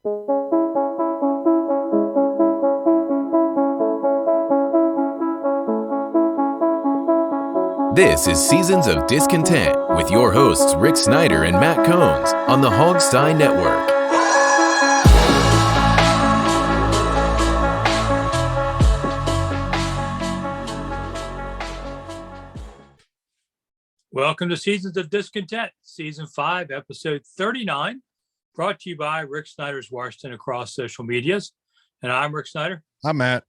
This is Seasons of Discontent with your hosts Rick Snyder and Matt Combs on the Hogstein Network. Welcome to Seasons of Discontent, Season 5, Episode 39, brought to you by Rick Snyder's Washington across social medias. And I'm Rick Snyder. I'm Matt.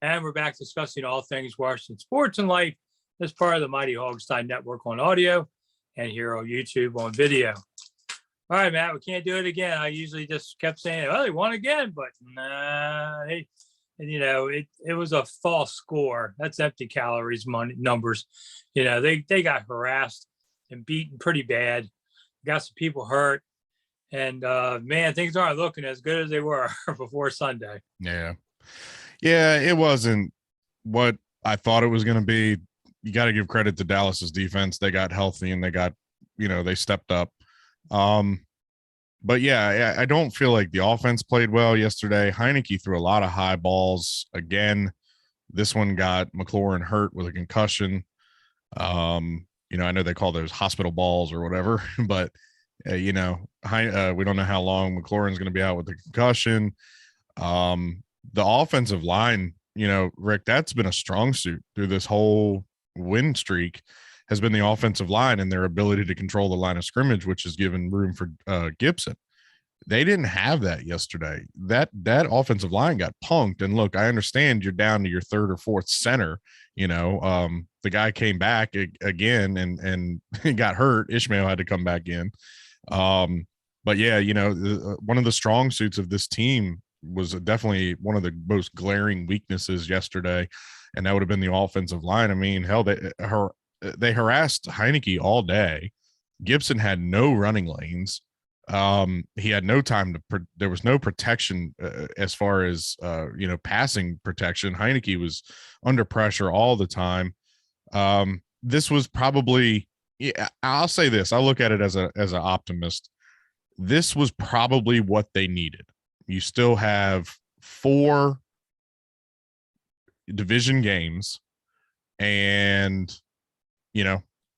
And we're back discussing all things Washington sports and life as part of the mighty Hogstein Network on audio and here on YouTube on video. All right, Matt, we can't do it again. I usually just kept saying, well, they won again, but nah, it was a false score. That's empty calories numbers. They got harassed and beaten pretty bad. Got some people hurt. And, man, things aren't looking as good as they were before Sunday. Yeah, it wasn't what I thought it was going to be. You got to give credit to Dallas's defense. They got healthy and they got, they stepped up. But yeah, I don't feel like the offense played well yesterday. Heineke threw a lot of high balls again. This one got McLaurin hurt with a concussion. I know they call those hospital balls or whatever, but we don't know how long McLaurin's going to be out with the concussion. The offensive line, Rick, that's been a strong suit through this whole win streak, has been the offensive line and their ability to control the line of scrimmage, which has given room for Gibson. They didn't have that yesterday. That offensive line got punked. And look, I understand you're down to your third or fourth center. The guy came back again and he got hurt. Ishmael had to come back in. But yeah, one of the strong suits of this team was definitely one of the most glaring weaknesses yesterday, and that would have been the offensive line. I mean, hell, they harassed Heineke all day. Gibson had no running lanes. He had no time there was no protection as far as passing protection. Heineke was under pressure all the time. This was probably, I'll say this, I'll look at it as an optimist. This was probably what they needed. You still have 4 division games, and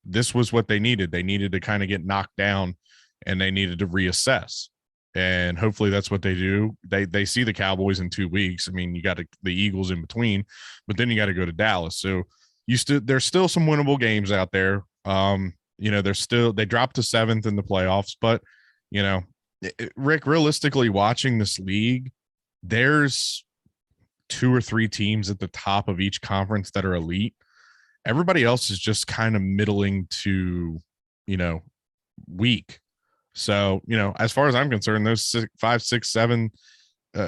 this was what they needed. They needed to kind of get knocked down, and they needed to reassess, and hopefully that's what they do. They see the Cowboys in 2 weeks. I mean, you got the Eagles in between, but then you got to go to Dallas. So there's still some winnable games out there. They dropped to 7th in the playoffs, but Rick, realistically watching this league, there's 2 or 3 teams at the top of each conference that are elite. Everybody else is just kind of middling to, weak. So, as far as I'm concerned, those 5, 6, 7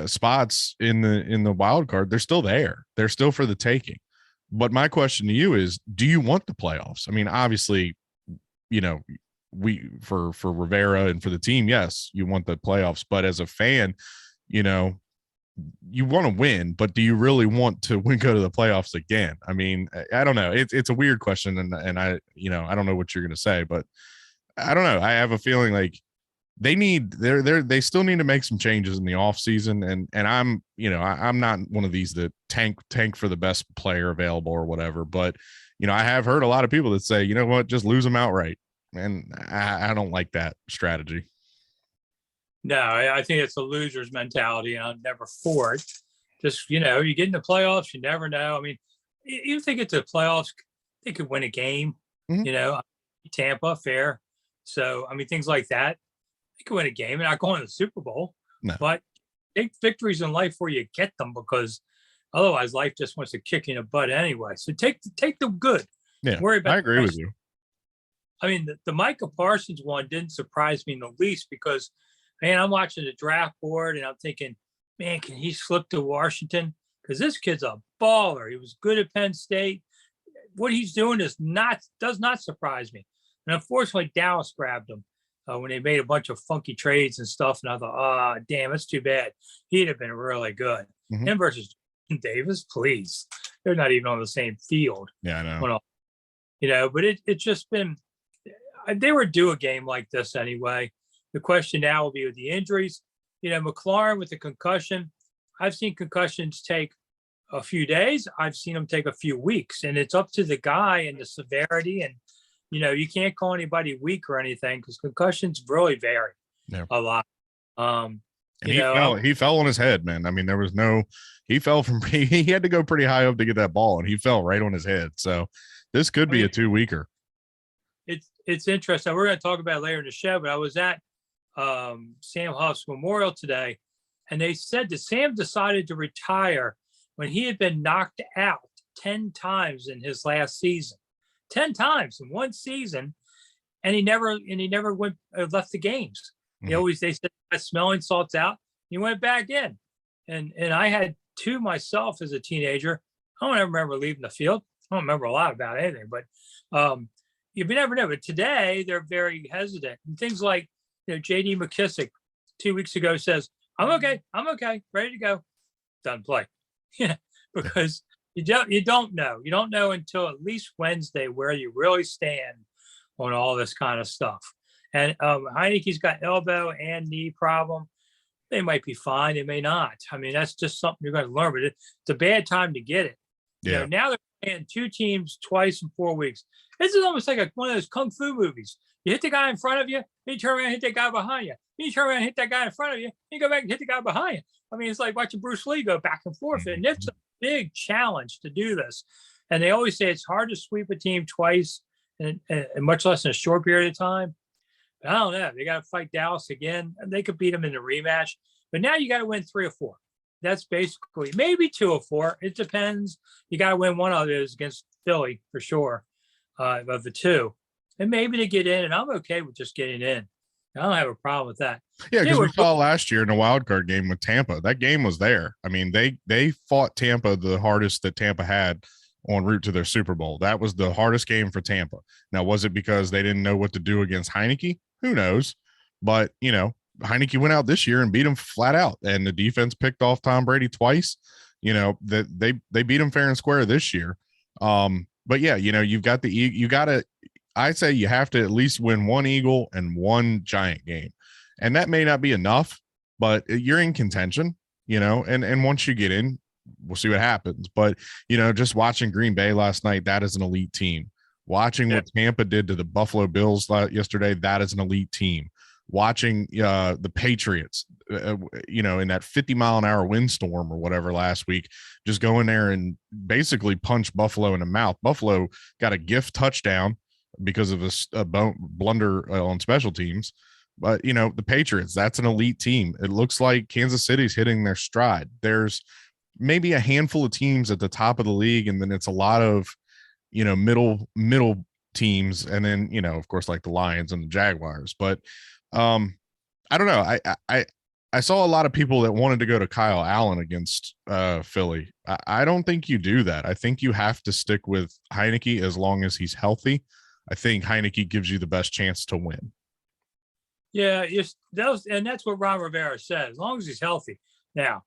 spots in the wild card, they're still there. They're still for the taking. But my question to you is, do you want the playoffs? I mean, obviously, we for Rivera and for the team, yes, you want the playoffs. But as a fan, you want to win, but do you really want to go to the playoffs again? I mean, I don't know. It's a weird question, and I don't know what you're going to say, but I don't know. I have a feeling like they still need to make some changes in the off season. And I'm not one of these that tank for the best player available or whatever, but I have heard a lot of people that say, you know what, just lose them outright. And I don't like that strategy. No, I think it's a loser's mentality, and I'm never for it. Just, you get in the playoffs, you never know. I mean, even if they get to the playoffs, they could win a game, Mm-hmm. Tampa, fair. So, I mean, things like that. They could win a game and not going to the Super Bowl. No. But take victories in life where you get them, because otherwise life just wants to kick you in the butt anyway. So take the good. Yeah, worry about I agree with you. I mean, the Micah Parsons one didn't surprise me in the least, because, man, I'm watching the draft board and I'm thinking, man, can he slip to Washington? Because this kid's a baller. He was good at Penn State. What he's doing does not surprise me. And unfortunately, Dallas grabbed him when they made a bunch of funky trades and stuff. And I thought, damn, that's too bad. He'd have been really good. Mm-hmm. Him versus Davis, please. They're not even on the same field. Yeah, I know. But it's just been, they were due a game like this anyway. The question now will be with the injuries. McLaurin with the concussion, I've seen concussions take a few days. I've seen them take a few weeks, and it's up to the guy and the severity. And, you can't call anybody weak or anything because concussions really vary a lot. And he fell on his head, man. I mean, he fell he had to go pretty high up to get that ball, and he fell right on his head. So this could be a 2-weeker. It's interesting. We're going to talk about it later in the show, but I was at Sam Huff's memorial today, and they said that Sam decided to retire when he had been knocked out 10 times in his last season. 10 times in one season, and he never left the games. Mm-hmm. They said smelling salts out. He went back in, and I had 2 myself as a teenager. I don't ever remember leaving the field. I don't remember a lot about anything, but you never know. But today they're very hesitant, and things like J.D. McKissick 2 weeks ago says, I'm okay, ready to go, done play. Because you don't know until at least Wednesday where you really stand on all this kind of stuff. And Heineke's got elbow and knee problem. They might be fine, they may not. I mean, that's just something you're going to learn, but it's a bad time to get it. Yeah. Now they're playing 2 teams twice in 4 weeks. This is almost like one of those kung fu movies. You hit the guy in front of you, then you turn around and hit that guy behind you. Then you turn around and hit that guy in front of you, then you go back and hit the guy behind you. I mean, it's like watching Bruce Lee go back and forth. And it's a big challenge to do this. And they always say it's hard to sweep a team twice, and much less in a short period of time. But I don't know. They got to fight Dallas again. They could beat them in the rematch. But now you got to win 3 or 4. That's basically maybe 2 or 4. It depends. You got to win one of those against Philly for sure, of the 2. And maybe to get in, and I'm okay with just getting in. I don't have a problem with that. Yeah, because we saw last year in a wild card game with Tampa, that game was there. I mean, they fought Tampa the hardest that Tampa had en route to their Super Bowl. That was the hardest game for Tampa. Now, was it because they didn't know what to do against Heineke? Who knows? But, Heineke went out this year and beat him flat out, and the defense picked off Tom Brady twice. That they beat him fair and square this year. But yeah, you've got I'd say you have to at least win 1 Eagle and 1 Giant game. And that may not be enough, but you're in contention, and once you get in, we'll see what happens. But, just watching Green Bay last night, that is an elite team. Watching what Tampa did to the Buffalo Bills yesterday, that is an elite team. Watching the Patriots, in that 50-mile-an-hour windstorm or whatever last week, just go in there and basically punch Buffalo in the mouth. Buffalo got a gift touchdown because of a blunder on special teams. But, the Patriots, that's an elite team. It looks like Kansas City's hitting their stride. There's maybe a handful of teams at the top of the league, and then it's a lot of, middle teams. And then, of course, like the Lions and the Jaguars. But I don't know. I saw a lot of people that wanted to go to Kyle Allen against Philly. I don't think you do that. I think you have to stick with Heineke as long as he's healthy. I think Heineke gives you the best chance to win. Yeah, and that's what Ron Rivera said. As long as he's healthy. Now,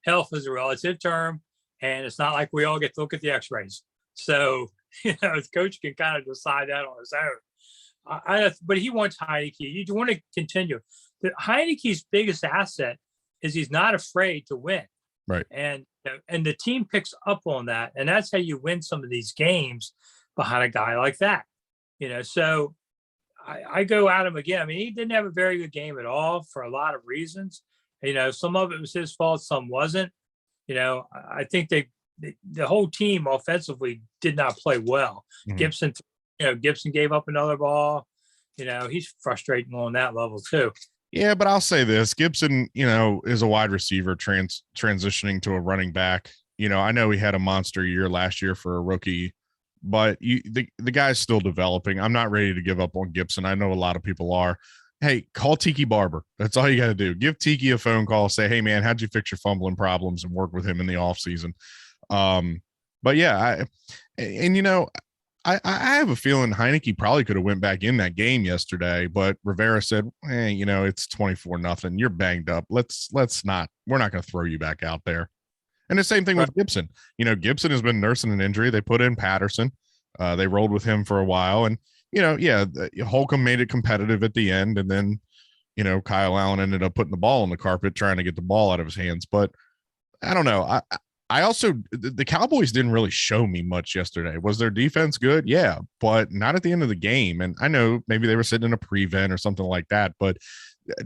health is a relative term, and it's not like we all get to look at the X-rays. So, the coach can kind of decide that on his own. But he wants Heineke. You want to continue. Heineke's biggest asset is he's not afraid to win. Right. And the team picks up on that, and that's how you win some of these games behind a guy like that. So I go at him again. I mean, he didn't have a very good game at all for a lot of reasons. Some of it was his fault, some wasn't. I think the whole team offensively did not play well. Mm-hmm. Gibson gave up another ball. He's frustrating on that level too. Yeah, but I'll say this: Gibson, is a wide receiver transitioning to a running back. I know he had a monster year last year for a rookie, but the guy's still developing. I'm not ready to give up on Gibson. I know a lot of people are. Hey, call Tiki Barber. That's all you got to do. Give Tiki a phone call. Say, hey man, how'd you fix your fumbling problems, and work with him in the off season. But yeah, I have a feeling Heineke probably could have went back in that game yesterday, but Rivera said, hey, it's 24-0. You're banged up. We're not going to throw you back out there. And the same thing with Gibson. Gibson has been nursing an injury. They put in Patterson. They rolled with him for a while, and Holcomb made it competitive at the end. And then, Kyle Allen ended up putting the ball on the carpet trying to get the ball out of his hands. But I don't know. I also, the Cowboys didn't really show me much yesterday. Was their defense good? Yeah, but not at the end of the game. And I know maybe they were sitting in a prevent or something like that, but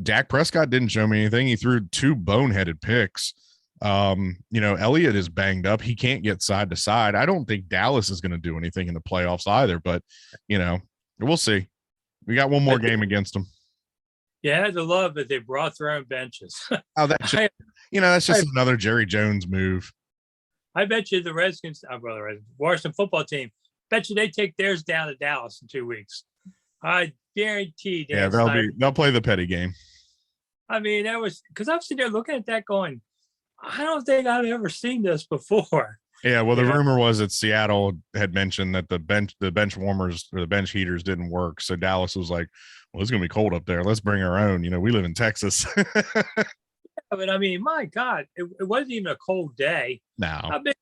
Dak Prescott didn't show me anything. He threw 2 boneheaded picks. Elliott is banged up. He can't get side to side. I don't think Dallas is going to do anything in the playoffs either, but we'll see. We got one more game against them. Yeah, I had to love that they brought their own benches. Oh, that's just another Jerry Jones move. I bet you the Redskins, Washington football team, bet you they take theirs down to Dallas in 2 weeks. I guarantee. Yeah, they'll play the petty game. I mean, that was because I'm sitting there looking at that going, I don't think I've ever seen this before. Yeah, well, the rumor was that Seattle had mentioned that the bench warmers or the bench heaters didn't work. So Dallas was like, well, it's going to be cold up there. Let's bring our own. We live in Texas. But I mean, my God, it wasn't even a cold day. No. How big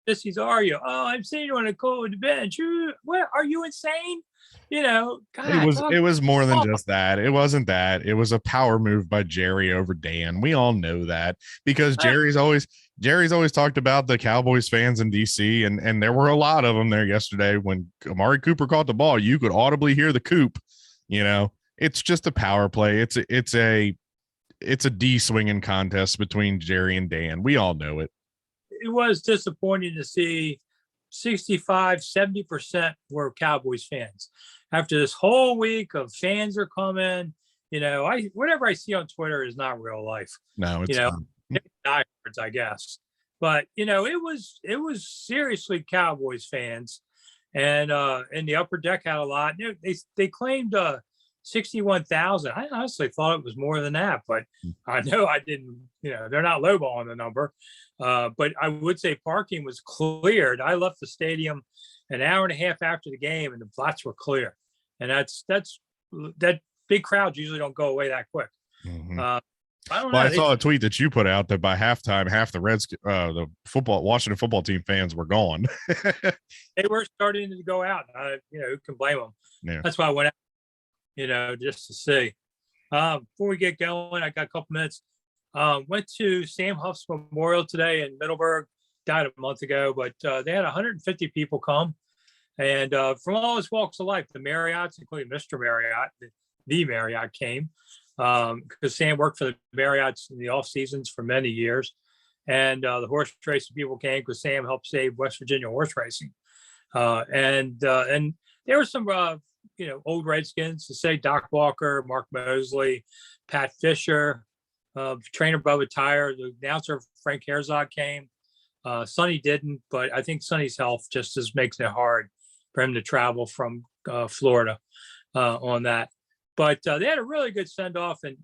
sissies are you? Oh, I'm sitting on a cold bench. What? Are you insane? God, it was more than just that. It wasn't that. It was a power move by Jerry over Dan. We all know that because Jerry's always talked about the Cowboys fans in DC, and there were a lot of them there yesterday. When Amari Cooper caught the ball, you could audibly hear the coop. It's just a power play. It's a D swinging contest between Jerry and Dan. We all know it. It was disappointing to see 65-70% were Cowboys fans. After this whole week of fans are coming, whatever I see on Twitter is not real life. No, it's not. Diehards, I guess. But it was seriously Cowboys fans, and the upper deck had a lot. They claimed 61,000. I honestly thought it was more than that, but I know I didn't. They're not lowballing the number. But I would say parking was cleared. I left the stadium an hour and a half after the game, and the lots were clear. And that big crowds usually don't go away that quick. Mm-hmm. I don't know. Well, I saw a tweet that you put out that by halftime, half the Washington football team fans were gone. They were starting to go out. Who can blame them? Yeah. That's why I went out, just to see. Before we get going, I got a couple minutes. Went to Sam Huff's memorial today in Middleburg. Died a month ago, but they had 150 people come, and from all walks of life. The Marriotts, including Mr. Marriott, the Marriott came because Sam worked for the Marriotts in the off seasons for many years, and the horse racing people came because Sam helped save West Virginia horse racing, and there were some old Redskins to say Doc Walker, Mark Mosley, Pat Fisher. Trainer Bubba Tyer, the announcer Frank Herzog came. Sonny didn't, but I think Sonny's health just makes it hard for him to travel from Florida on that. But they had a really good send off, and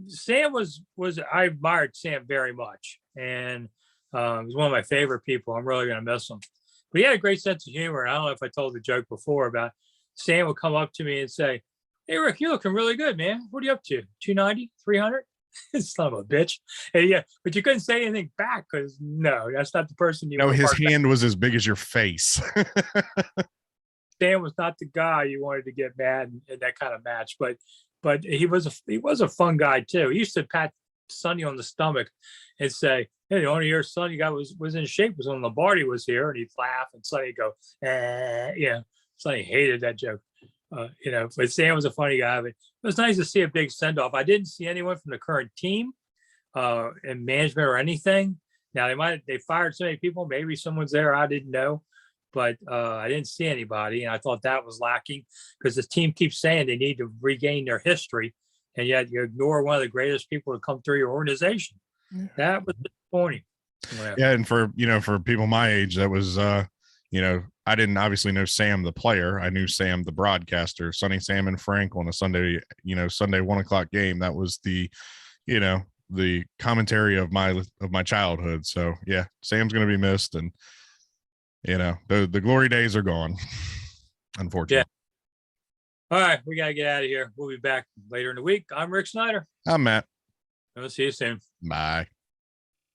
Sam was I admired Sam very much, and he was one of my favorite people. I'm really going to miss him. But he had a great sense of humor. I don't know if I told the joke before about Sam would come up to me and say, "Hey Rick, you're looking really good, man. What are you up to? 290, 300?" Son of a bitch. And yeah, but you couldn't say anything back because no, that's not the person you know. His hand was as big as your face. Dan was not the guy you wanted to get mad in that kind of match, but he was a fun guy too. He used to pat Sonny on the stomach and say, "Hey, the only year Sonny got was in shape was when Lombardi was here," and he'd laugh, and Sonny go, Sonny hated that joke. But Sam was a funny guy. But it was nice to see a big send off. I didn't see anyone from the current team in management or anything. Now they fired so many people. Maybe someone's there I didn't know, but I didn't see anybody, and I thought that was lacking because this team keeps saying they need to regain their history, and yet you ignore one of the greatest people to come through your organization. That was disappointing. Yeah, and for people my age, that was I didn't obviously know Sam the player. I knew Sam the broadcaster, Sonny, Sam, and Frank on a Sunday 1:00 game. That was the commentary of my childhood. So yeah, Sam's gonna be missed, and the glory days are gone, unfortunately. Yeah. All right, we gotta get out of here. We'll be back later in the week. I'm Rick Snyder. I'm Matt. We'll see you soon. Bye.